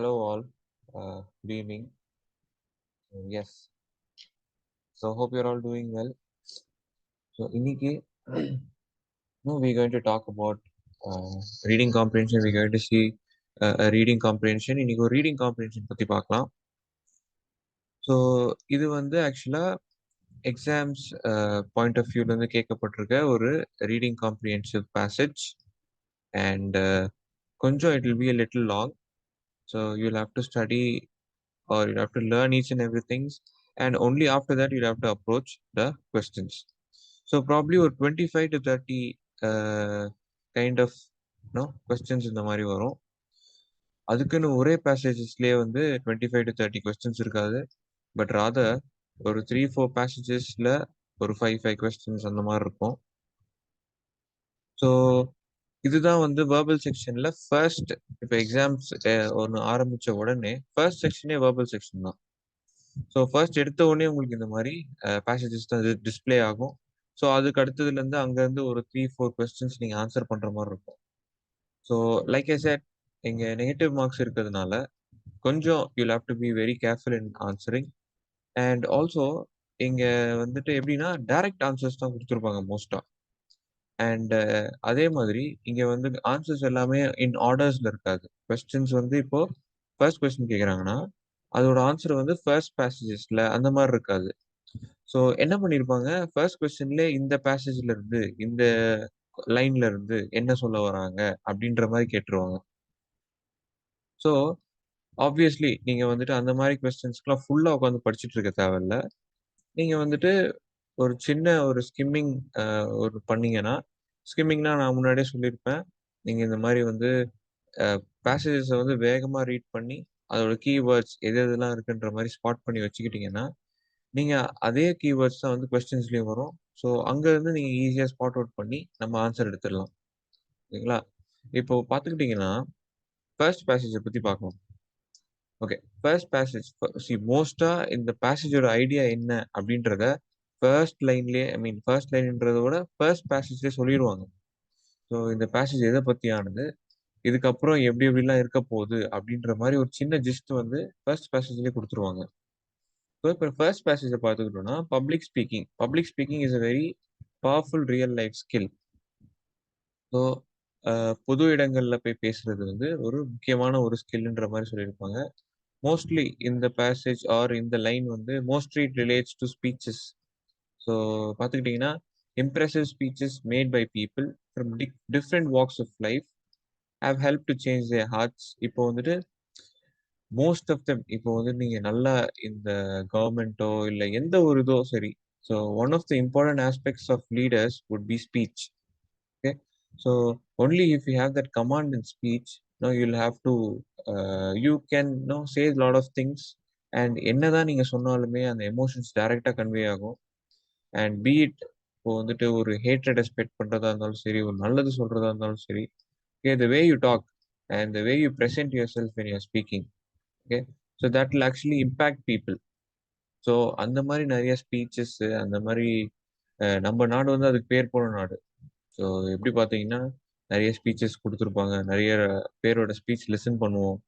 Hello all, good evening. Yes, so hope you're all doing well. So இன்னைக்கு no, we're going to talk about reading comprehension. We're going to see a reading comprehension. இன்னைக்கு ஒரு reading comprehension பத்தி பார்க்கலாம். So இது வந்து ஆக்சுவலா exams point of வியூல இருந்து கேட்கப்பட்டிருக்க ஒரு ரீடிங் காம்ப்ரிஹென்சிவ் பேசேஜ் அண்ட் கொஞ்சம் it will B a little long. So you'll have to study or you'll have to learn each and everything, and only after that you'll have to approach the questions. So probably ஒரு 25 to 30 kind of questions இந்த மாதிரி வரும். அதுக்குன்னு ஒரே பேசேஜஸ்லேயே வந்து 25 to 30 questions இருக்காது. But rather ஒரு 3-4 பேசேஜஸ்ல ஒரு 5 questions அந்த மாதிரி இருக்கும். ஸோ இதுதான் வந்து வேர்பல் செக்ஷன்ல ஃபர்ஸ்ட். இப்போ எக்ஸாம்ஸ் ஒன்று ஆரம்பிச்ச உடனே ஃபர்ஸ்ட் செக்ஷனே வேர்பல் செக்ஷன் தான். ஸோ ஃபர்ஸ்ட் எடுத்த உடனே உங்களுக்கு இந்த மாதிரி பேசேஜஸ் தான் டிஸ்பிளே ஆகும். ஸோ அதுக்கு அடுத்ததுலேருந்து அங்கேருந்து ஒரு 3-4 questions நீங்கள் ஆன்சர் பண்ணுற மாதிரி இருக்கும். ஸோ லைக் ஐ செட், இங்கே நெகட்டிவ் மார்க்ஸ் இருக்கிறதுனால கொஞ்சம் you'll have to be very careful in answering. And also இங்கே வந்துட்டு எப்படின்னா டைரக்ட் ஆன்சர்ஸ் தான் கொடுத்துருப்பாங்க மோஸ்ட்டாக. அண்ட் அதே மாதிரி இங்கே வந்து ஆன்சர்ஸ் எல்லாமே இன் ஆர்டர்ஸில் இருக்காது. கொஸ்டின்ஸ் வந்து இப்போ ஃபர்ஸ்ட் கொஸ்டின் கேட்குறாங்கன்னா அதோட ஆன்சர் வந்து ஃபர்ஸ்ட் பேசேஜஸ்ல அந்த மாதிரி இருக்காது. ஸோ என்ன பண்ணியிருப்பாங்க, ஃபர்ஸ்ட் கொஸ்டின்ல இந்த பேசேஜ்ல இருந்து இந்த லைன்ல இருந்து என்ன சொல்ல வராங்க அப்படின்ற மாதிரி கேட்டுருவாங்க. ஸோ ஆப்வியஸ்லி நீங்க வந்துட்டு அந்த மாதிரி கொஸ்டின்ஸ்க்குலாம் ஃபுல்லா உட்காந்து படிச்சுட்டு இருக்க தேவையில்ல. நீங்க வந்துட்டு ஒரு சின்ன ஒரு ஸ்கிம்மிங் ஒரு பண்ணீங்கன்னா, ஸ்கிம்மிங்னா நான் முன்னாடியே சொல்லியிருப்பேன், நீங்க இந்த மாதிரி வந்து பேசேஜஸை வந்து வேகமாக ரீட் பண்ணி அதோட கீவேர்ட்ஸ் எது எதெல்லாம் இருக்குன்ற மாதிரி ஸ்பாட் பண்ணி வச்சுக்கிட்டீங்கன்னா, நீங்க அதே கீவேர்ட்ஸ் தான் வந்து கொஸ்டின்ஸ்லயும் வரும். ஸோ அங்க இருந்து நீங்க ஈஸியா ஸ்பாட் அவுட் பண்ணி நம்ம ஆன்சர் எடுத்துடலாம். ஓகேங்களா? இப்போ பார்த்துக்கிட்டீங்கன்னா ஃபர்ஸ்ட் பேசேஜை பத்தி பார்க்கலாம். ஓகே, ஃபர்ஸ்ட் பேசேஜ் மோஸ்டா இந்த பேசேஜோட ஐடியா என்ன அப்படின்றத ஃபர்ஸ்ட் லைன்லயே, ஐ மீன் ஃபர்ஸ்ட் லைன்ன்றத விட ஃபர்ஸ்ட் பேசேஜ்லேயே சொல்லிடுவாங்க. ஸோ இந்த பேசேஜ் எதை பத்தியானது, இதுக்கப்புறம் எப்படி எப்படிலாம் இருக்க போகுது அப்படின்ற மாதிரி ஒரு சின்ன ஜிஸ்ட் வந்து ஃபர்ஸ்ட் பேசேஜ்லேயே கொடுத்துருவாங்க. ஸோ இப்போ ஃபர்ஸ்ட் பேசேஜை பார்த்துக்கிட்டோம்னா, public speaking. Public speaking is a very powerful real life skill. So பொது இடங்கள்ல போய் பேசுறது வந்து ஒரு முக்கியமான ஒரு ஸ்கில்ன்ற மாதிரி சொல்லியிருப்பாங்க. மோஸ்ட்லி இந்த பேசேஜ் ஆர் இந்த லைன் வந்து mostly it relates to speeches. So பார்த்துக்கிட்டிங்கன்னா, impressive speeches made by people from different walks of life have help to change their hearts. இப்போ வந்துட்டு மோஸ்ட் ஆஃப் தெம், இப்போ வந்து நீங்க நல்லா இந்த கவர்மெண்ட்டோ இல்லை எந்த ஒரு இதோ சரி, so one of the important aspects of leaders would be speech. Okay, so only if you have that command in speech, no you'll have to you can no say lot of things. And என்னதான் நீங்க சொன்னாலுமே அந்த emotions டைரக்டா convey ஆகும். And beat இப்போ வந்துட்டு ஒரு hatred expect பண்றதா இருந்தாலும் சரி, ஒரு நல்லது சொல்றதா இருந்தாலும் சரி, okay, the way you talk and the way you present yourself when you're speaking, okay, so that will actually impact people. So அந்த மாதிரி நிறைய ஸ்பீச்சஸ் அந்த மாதிரி நம்ம நாடு வந்து அதுக்கு பேர் போன நாடு. ஸோ எப்படி பார்த்தீங்கன்னா நிறைய ஸ்பீச்சஸ் கொடுத்துருப்பாங்க, நிறைய பேரோட ஸ்பீச் லிசன் பண்ணுவோம்.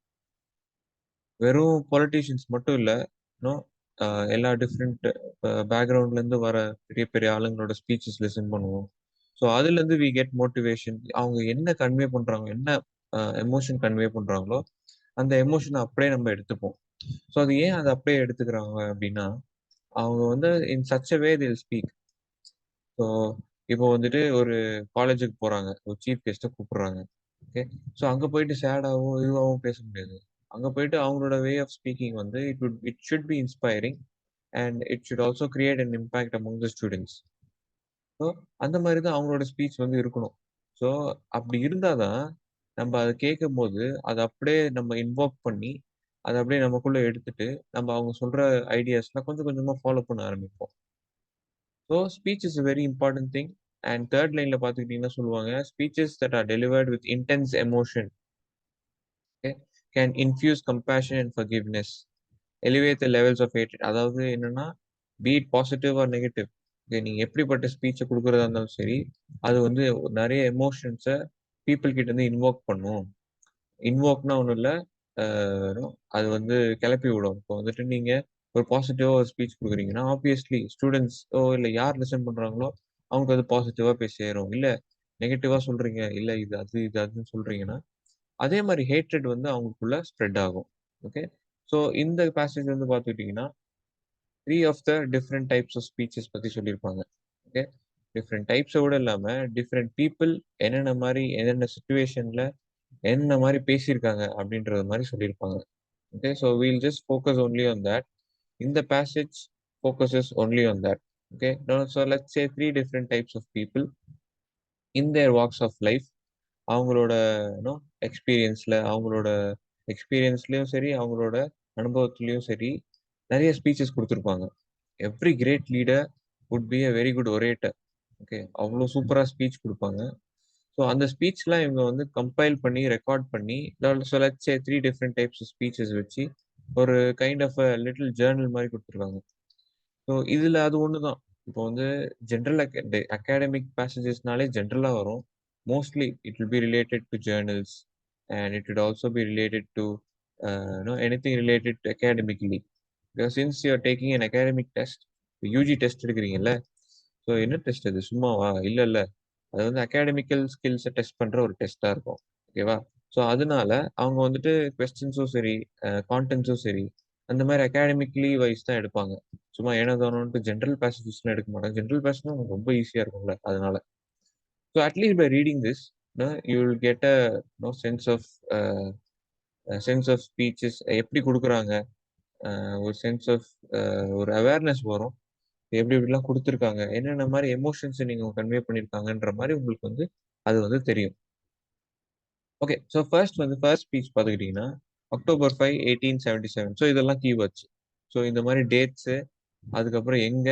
வெறும் பொலிட்டீஷியன்ஸ் மட்டும் இல்லை, இன்னும் எல்லா டிஃப்ரெண்ட் பேக்ரவுண்ட்லேருந்து வர பெரிய பெரிய ஆளுங்களோட ஸ்பீச்சஸ் லிசன் பண்ணுவோம். ஸோ அதுலேருந்து வி கெட் மோட்டிவேஷன். அவங்க என்ன கன்வே பண்ணுறாங்க, என்ன எமோஷன் கன்வே பண்ணுறாங்களோ அந்த எமோஷனை அப்படியே நம்ம எடுத்துப்போம். ஸோ அது ஏன் அதை அப்படியே எடுத்துக்கிறாங்க அப்படின்னா, அவங்க வந்து இன் சச் அ வே தில் ஸ்பீக். ஸோ இப்போ வந்துட்டு ஒரு காலேஜுக்கு போகிறாங்க, ஒரு சீஃப் கெஸ்ட்டை கூப்பிடுறாங்க. ஓகே, ஸோ அங்கே போயிட்டு சேடாகவும் இதுவாகவும் பேச முடியாது. அங்கே போயிட்டு அவங்களோட வே ஆஃப் ஸ்பீக்கிங் வந்து it should be inspiring and it should also create an impact among the students. So அந்த மாதிரி தான் அவங்களோட ஸ்பீச் வந்து இருக்கணும். ஸோ அப்படி இருந்தால் தான் நம்ம அதை கேட்கும் போது அதை அப்படியே நம்ம இன்வால்வ் பண்ணி அதை அப்படியே நமக்குள்ள எடுத்துட்டு நம்ம அவங்க சொல்ற ஐடியாஸ்லாம் கொஞ்சம் கொஞ்சமா ஃபாலோ பண்ண ஆரம்பிப்போம். So speech is a very important thing. And third லைன்ல பார்த்துக்கிட்டீங்கன்னா சொல்லுவாங்க, speeches that are delivered with intense emotion can infuse compassion and forgiveness, elevate the levels of hatred. அதாவது என்னன்னா, be it positive or negative, நீங்க எப்படிப்பட்ட ஸ்பீச்சை கொடுக்குறதா இருந்தாலும் சரி, அது வந்து நிறைய எமோஷன்ஸை பீப்புள் கிட்ட இருந்து இன்வோக் பண்ணும். இன்வோக்னா ஒன்றும் இல்லை, அது வந்து கிளப்பி விடும். இப்போ வந்துட்டு நீங்க ஒரு பாசிட்டிவா ஒரு ஸ்பீச் குடுக்குறீங்கன்னா, ஆப்வியஸ்லி ஸ்டூடண்ட்ஸோ இல்ல யார் லிசன் பண்றாங்களோ, அவங்களுக்கு அது பாசிட்டிவா போய் சேரும். இல்ல நெகட்டிவா சொல்றீங்க, இல்ல இது அது, இது அதுன்னு சொல்றீங்கன்னா, அதே மாரி ஹேட்ரட் வந்து அவங்களுக்குள்ள ஸ்ப்ரெட் ஆகும். ஓகே. ஸோ இந்த பேசேஜ் வந்து பார்த்துக்கிட்டீங்கன்னா, 3 of the different types of speeches பத்தி சொல்லியிருப்பாங்க. ஓகே. டிஃபரெண்ட் டைப்ஸ விட இல்லாம, டிஃபரெண்ட் பீப்பிள் என்னென்ன மாரி, என்னென்ன சிச்சுவேஷன்ல, என்ன மாரி பேசியிருக்காங்க அப்படின்றது மாரி சொல்லியிருப்பாங்க. Okay, so we'll just focus only on that. In the passage, focuses only on that. Okay, now, so let's say three different types of people in their walks of life. அவங்களோட யூனோ எக்ஸ்பீரியன்ஸ்ல அவங்களோட எக்ஸ்பீரியன்ஸ்லயும் சரி, அவங்களோட அனுபவத்திலயும் சரி, நிறைய speeches குடுத்துருப்பாங்க. Every great leader would be a very good orator. Okay, அவ்வளோ சூப்பரா ஸ்பீச் குடுப்பாங்க. ஸோ அந்த ஸ்பீச்லாம் இவங்க வந்து கம்பைல் பண்ணி, ரெக்கார்ட் பண்ணி, so let's say 3 different types of speeches வச்சு ஒரு kind of a little journal மாரி குடுத்துருக்காங்க. ஸோ இதுல அது ஒண்ணுதான். இப்போ வந்து ஜென்ரல் அகாடமிக் பேசேஜஸ்னாலே ஜென்ரலா வரும். Mostly it will be related to journals and it would also be related to anything related to academically. Because since you are taking an academic test, UG test எடுக்கிறீங்கல்ல, so என்ன test அது? சும்மாவா? இல்ல, இல்ல. அது வந்து அகாடமிக்கல் ஸ்கில்ஸ டெஸ்ட் பண்ற ஒரு டெஸ்ட்டா இருக்கும். ஓகேவா? ஸோ அதனால அவங்க வந்துட்டு கொஸ்டின்ஸும் சரி, கான்டென்ட்ஸும் சரி, அந்த மாரி அகாடமிக்கலி வைஸ் தான் எடுப்பாங்க. சும்மா ஏனோ தானோன்ட்டு ஜெனரல் பேசேஜஸ்லாம் எடுக்க மாட்டாங்க. ஜெனரல் பேசேஜ்னா ரொம்ப ஈஸியா இருக்கும்ல, அதனால. So at least by reading this, you will get a sense of sense of speeches எப்படி குடுக்குறாங்க. ஒரு சென்ஸ் ஆஃப் ஒரு அவேர்னஸ் வரும். எப்படி எப்படிலாம் குடுத்துருக்காங்க. என்னென்ன மாரி எமோஷன்ஸ நீங்க கன்வே பண்ணியிருக்காங்கன்ற மாரி உங்களுக்கு வந்து அது வந்து தெரியும். ஓகே. ஸோ ஃபர்ஸ்ட் ஸ்பீச் பார்த்துக்கிட்டீங்கன்னா, அக்டோபர் 5, 1877. ஸோ இதெல்லாம் கீவேர்ட்ஸ். ஸோ இந்த மாரி டேட்ஸு, அதுக்கப்புறம் எங்க,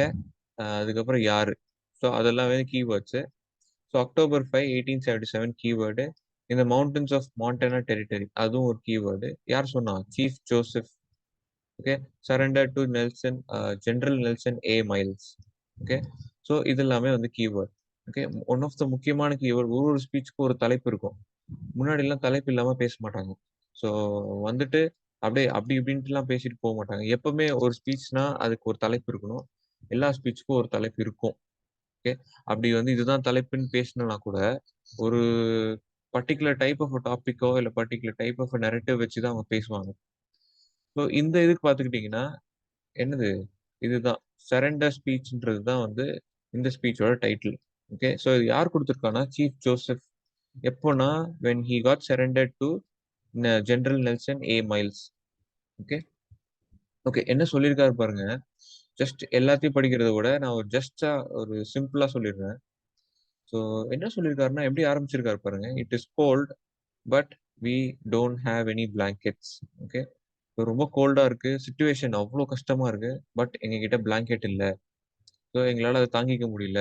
அதுக்கப்புறம் யாரு. ஸோ அதெல்லாம் வந்து கீவேர்ட்ஸு. So October 5, 1877 keyword. இந்த மவுண்டன்ஸ் ஆஃப் மாண்டனா டெரிட்டரி அதுவும் ஒரு கீவேர்டு. யார் சொன்னா? Chief Joseph. Okay. Surrender to Nelson, general Nelson A Miles. Okay. So இது எல்லாமே வந்து keyword. Okay. One of the முக்கியமான கீவேர்ட். ஒரு ஒரு ஸ்பீச்சுக்கும் ஒரு தலைப்பு இருக்கும். முன்னாடிலாம் தலைப்பு இல்லாம பேச மாட்டாங்க. ஸோ வந்துட்டு அப்படியே அப்படி இப்படின்ட்டுலாம் பேசிட்டு போக மாட்டாங்க. எப்பவுமே ஒரு ஸ்பீச்னா அதுக்கு ஒரு தலைப்பு இருக்கணும். எல்லா ஸ்பீச்சுக்கும் ஒரு தலைப்பு இருக்கும். ஓகே. அப்படி வந்து இதுதான் தலைப்புன்னு பேசணும்னா கூட, ஒரு பர்ட்டிகுலர் டைப் ஆஃப் டாபிக்கோ இல்ல பர்ட்டிகுலர் டைப் ஆஃப் நரேட்டிவ் வச்சு தான் அவங்க பேசுவாங்க. ஸோ இந்த இதுக்கு பார்த்துக்கிட்டீங்கன்னா, என்னது? இதுதான். சரண்டர் ஸ்பீச்ன்றது தான் வந்து இந்த ஸ்பீச்சோட டைட்டில். ஓகே. ஸோ இது யார் குடுத்துருக்கான்னா, சீஃப் ஜோசப். எப்போனா, when he got surrendered to general Nelson A Miles. Okay. Okay. என்ன சொல்லியிருக்காரு பாருங்க. ஜஸ்ட் எல்லாத்தையும் படிக்கிறத விட நான் ஒரு ஜஸ்ட்டா ஒரு சிம்பிளா சொல்லிடுறேன். ஸோ என்ன சொல்லியிருக்காருன்னா, எப்படி ஆரம்பிச்சிருக்காரு பாருங்க. It is cold but we don't have any blankets. Okay. ரொம்ப கோல்டா இருக்கு. சிச்சுவேஷன் அவ்ளோ கஷ்டமா இருக்கு. பட் எங்ககிட்ட பிளாங்கெட் இல்ல. ஸோ எங்களால அத தாங்கிக்க முடியல.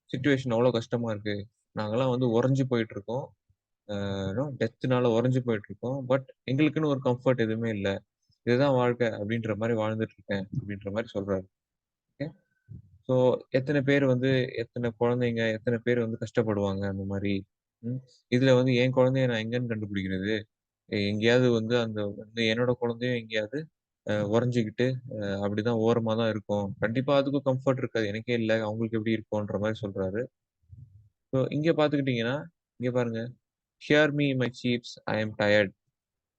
சிச்சுவேஷன் அவ்ளோ கஷ்டமா இருக்கு. நாங்கலாம் வந்து உறைஞ்சு போயிட்டு இருக்கோம். டெத்னால உறைஞ்சு போயிட்டு இருக்கோம். பட் எங்களுக்குன்னு ஒரு கம்ஃபர்ட் எதுவுமே இல்ல. இதுதான் வாழ்க்கை அப்படின்ற மாரி வாழ்ந்துட்டு இருக்கேன். அப்படின்ற மாரி சொல்றாரு. ஓகே. ஸோ எத்தன பேர் வந்து எத்தன குழந்தைங்க, எத்தன பேர் வந்து கஷ்டப்படுவாங்க அந்த மாரி. ம். இதுல வந்து என் குழந்தைய நான் எங்கன்னு கண்டுபிடிக்கிறது? எங்கேயாவது வந்து அந்த வந்து என்னோட குழந்தையும் எங்கேயாவது உறைஞ்சுகிட்டு அப்படிதான் ஓரமா தான் இருக்கும். கண்டிப்பா அதுக்கும் கம்ஃபர்ட் இருக்காது. எனக்கே இல்ல. அவங்களுக்கு எப்படி இருக்கும்ன்ற மாரி சொல்றாரு. ஸோ இங்க பார்த்துக்கிட்டீங்கன்னா, இங்க பாருங்க. "Hear me my chiefs, I am tired.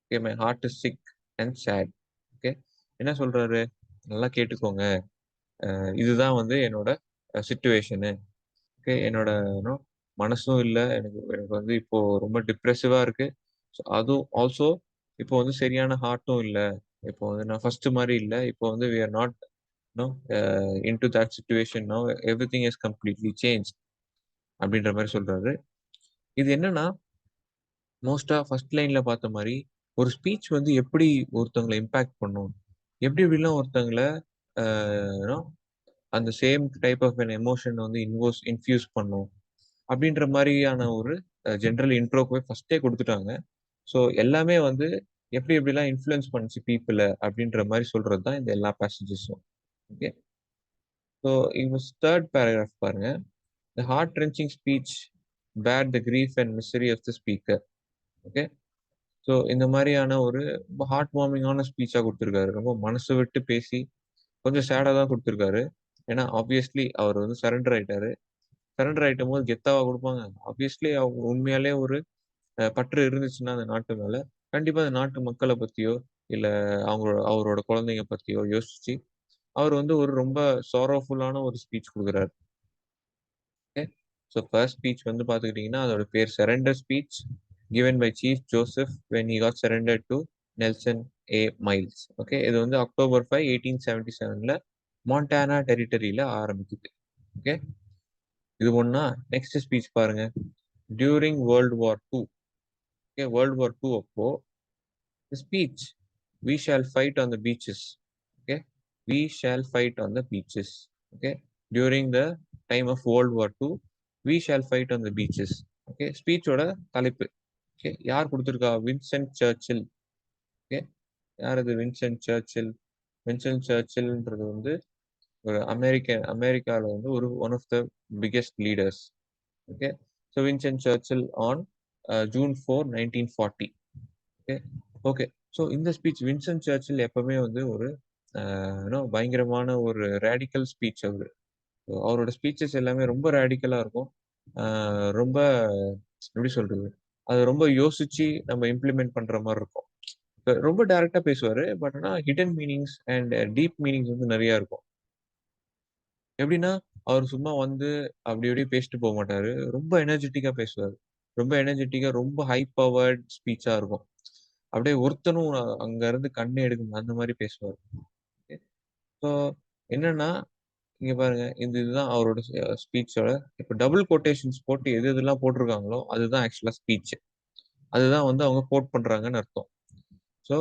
Okay, my heart is sick and sad." Okay. என்ன சொல்றாரு? நல்லா கேட்டுக்கோங்க. இதுதான் வந்து என்னோட சிச்சுவேஷனு. ஓகே. என்னோட யூனோ மனசும் இல்ல. எனக்கு எனக்கு வந்து இப்போ ரொம்ப டிப்ரசிவா இருக்கு. ஸோ அதுவும் ஆல்சோ இப்போ வந்து சரியான ஹார்ட்டும் இல்ல. இப்போ வந்து நான் ஃபர்ஸ்ட் மாரி இல்ல. இப்போ வந்து we are not you know into that situation now. Everything is completely changed அப்படின்ற மாரி சொல்றாரு. இது என்னன்னா, மோஸ்ட்டா ஃபர்ஸ்ட் லைன்ல பார்த்த மாரி, ஒரு ஸ்பீச் வந்து எப்படி ஒருத்தவங்கள இம்பாக்ட் பண்ணும்? எப்படி எப்படிலாம் ஒருத்தங்கள அ யூனோ அந்த same type of an emotion வந்து இன்ஃப்யூஸ் பண்ணும். அப்படின்ற மாரியான ஒரு ஜெனரல் இன்ட்ரோக்குவே ஃபர்ஸ்ட்டே குடுத்துட்டாங்க. ஸோ எல்லாமே வந்து எப்படி எப்படிலாம் இன்ஃப்ளூயன்ஸ் பண்ணுச்சு பீப்பிள அப்படின்ற மாரி சொல்றது தான் இந்த எல்லா பேசேஜஸும். ஓகே. ஸோ இது 3 பேராகிராஃப் பாருங்க. "The heart wrenching speech bear the grief and misery of the speaker." Okay. So இந்த மாதிரியான ஒரு ரொம்ப ஹார்ட் வார்மிங்கான ஸ்பீச்சா கொடுத்துருக்காரு. ரொம்ப மனசு விட்டு பேசி கொஞ்சம் சேடா தான் கொடுத்துருக்காரு. ஏன்னா ஆப்வியஸ்லி அவர் வந்து சரண்டர் ஆயிட்டாரு. சரண்டர் ஆயிட்டும் போது கெத்தாவா கொடுப்பாங்க? ஆப்வியஸ்லி அவங்க உண்மையாலே ஒரு பற்று இருந்துச்சுன்னா அந்த நாட்டு மேல, கண்டிப்பா அந்த நாட்டு மக்கள பத்தியோ, இல்ல அவரோட குழந்தைங்க பத்தியோ யோசிச்சு, அவர் வந்து ஒரு ரொம்ப சாரோஃபுல்லான ஒரு ஸ்பீச் குடுக்குறாரு. ஓகே. ஸோ ஃபர்ஸ்ட் ஸ்பீச் வந்து பார்த்துக்கிட்டீங்கன்னா, அதோட பேர் surrender speech given by chief Joseph when he got surrendered to Nelson A Miles. Okay. இது வந்து அக்டோபர் 5, 1877ல மான்டானா டெரிட்டரியில ஆரம்பிக்குது. ஓகே. இது ஒண்ணா, நெக்ஸ்ட் ஸ்பீச் பாருங்க. During world war 2. Okay. World war 2 அப்போ speech we shall fight on the beaches. Okay, we shall fight on the beaches. Okay, during the time of world war 2 we shall fight on the beaches. Okay, speech ஓட தலைப்பு. Okay, யார் கொடுத்திருக்கா? Vincent சர்ச்சில். Okay, யார் இது Vincent சர்ச்சில்? Vincent சர்ச்சில்ன்றது வந்து ஒரு அமெரிக்கால வந்து ஒரு one of the biggest leaders. Okay, so Vincent Churchill on June 4, 1940. Okay, okay. So இந்த ஸ்பீச் வின்சென்ட் சர்ச்சில் எப்பவுமே வந்து ஒரு பயங்கரமான ஒரு ரேடிக்கல் ஸ்பீச் அவரு. அவரோட ஸ்பீச்சஸ் எல்லாமே ரொம்ப ரேடிக்கலா இருக்கும். ரொம்ப எப்படி சொல்றது? அது ரொம்ப யோசிச்சு நம்ம இம்ப்ளிமெண்ட் பண்ற மாதிரி இருக்கும். ரொம்ப டைரக்டா பேசுவாரு. பட் ஆனா hidden meanings and deep meanings வந்து நிறைய இருக்கும். எப்படின்னா அவர் சும்மா வந்து அப்படி அப்படியே பேசிட்டு போக மாட்டாரு. ரொம்ப எனர்ஜெட்டிக்கா பேசுவாரு. ரொம்ப எனர்ஜெட்டிக்கா ரொம்ப ஹை பவர்ட் ஸ்பீச்சா இருக்கும். அப்படியே ஒருத்தனும் அங்க இருந்து கண்ணே எடுக்கணும் அந்த மாதிரி பேசுவார். ஸோ என்னன்னா இங்க பாருங்க இதுதான் அவரோட ஸ்பீச்சோட இப்போ டபுள் கோட்டேஷன்ஸ் போட்டு எது எதெல்லாம் போட்டிருக்காங்களோ அதுதான் ஆக்சுவலா ஸ்பீச். அதுதான் வந்து அவங்க கோட் பண்றாங்கன்னு அர்த்தம். ஸோ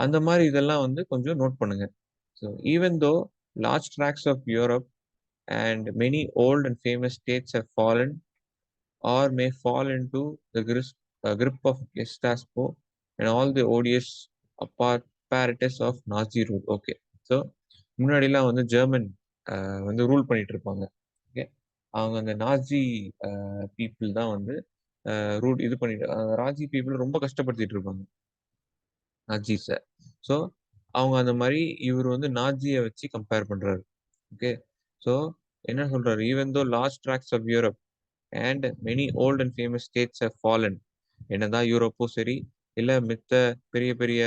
அந்த மாதிரி இதெல்லாம் வந்து கொஞ்சம் நோட் பண்ணுங்க. So even though large tracts of Europe and many old and famous states have fallen or may fall into the grip of Gestapo and all the odious apparatus of Nazi rule. Okay. So முன்னாடிலாம் வந்து German வந்து rule பண்ணிட்டு இருப்பாங்க. Okay, அவங்க அந்த Nazi people தான் வந்து rule இது பண்ணிட்டு ராஜி பீப்புள் ரொம்ப கஷ்டப்படுத்திட்டு இருப்பாங்க நாஜிஸை. ஸோ அவங்க அந்த மாதிரி இவர் வந்து நாஜியை வச்சு கம்பேர் பண்றாரு. ஓகே, ஸோ என்ன சொல்றாரு? Even though large tracts of Europe and many old and famous states have fallen. என்னதான் யூரோப்பும் சரி இல்ல மித்த பெரிய பெரிய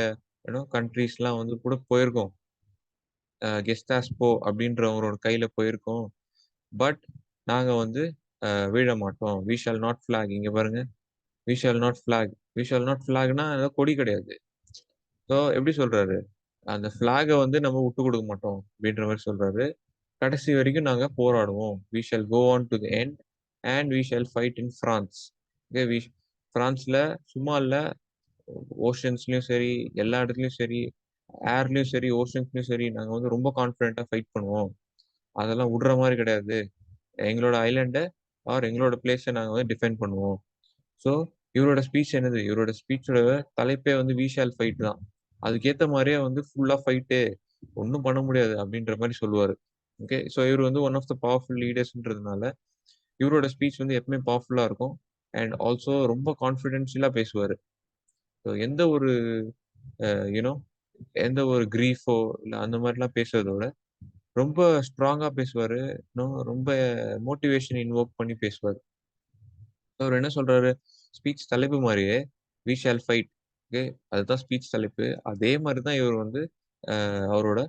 கண்ட்ரீஸ்லாம் வந்து கூட போயிருக்கோம். கெஸ்டாஸ்போ அப்படின்றவங்களோட கையில போயிருக்கோம். பட் நாங்க வந்து வீழ மாட்டோம். We shall not flag. இங்க பாருங்க, we shall not flag. We shall not ஃபிளாக்னா கொடி கிடையாது. ஸோ எப்படி சொல்றாரு? அந்த ஃபிளாகை வந்து நம்ம விட்டு கொடுக்க மாட்டோம் அப்படின்ற மாதிரி சொல்றாரு. கடைசி வரைக்கும் நாங்க போராடுவோம். We shall go on to the end and we shall fight in France. Okay, பிரான்ஸ்ல சும்மா இல்ல, ஓஷன்ஸ்லயும் சரி, எல்லா இடத்துலயும் சரி, ஏர்லயும் சரி, ஓஷன்ஸ்லயும் சரி, நாங்க வந்து ரொம்ப கான்பிடென்ட்டா ஃபைட் பண்ணுவோம். அதெல்லாம் விடுற மாதிரி கிடையாது. எங்களோட ஐலாண்டை ஆர் எங்களோட பிளேஸை நாங்க வந்து டிஃபெண்ட் பண்ணுவோம். ஸோ இவரோட ஸ்பீச் என்னது? இவரோட ஸ்பீச்சோட தலைப்பே வந்து வி ஷால் ஃபைட் தான். அதுக்கேற்ற மாதிரியே வந்து ஃபுல்லா ஃபைட்டு, ஒன்றும் பண்ண முடியாது அப்படின்ற மாதிரி சொல்லுவாரு. ஓகே, ஸோ இவர் வந்து ஒன் ஆஃப் த பவர்ஃபுல் லீடர்ஸ்ன்றதுனால இவரோட ஸ்பீச் வந்து எப்பவுமே பவர்ஃபுல்லா இருக்கும். அண்ட் ஆல்சோ ரொம்ப கான்ஃபிடென்ஷியலா பேசுவாரு. ஸோ எந்த ஒரு யூனோ எந்த ஒரு கிரீஃபோ இல்லை அந்த மாதிரிலாம் பேசுறதோட ரொம்ப ஸ்ட்ராங்கா பேசுவாரு. இன்னும் ரொம்ப மோட்டிவேஷன் இன்வோக் பண்ணி பேசுவாரு. அவர் என்ன சொல்றாரு? ஸ்பீச் தலைப்பு மாதிரியே வி ஷால் ஃபைட். ஓகே, அதுதான் ஸ்பீச் தலைப்பு. அதே மாதிரி தான் இவர் வந்து அவரோட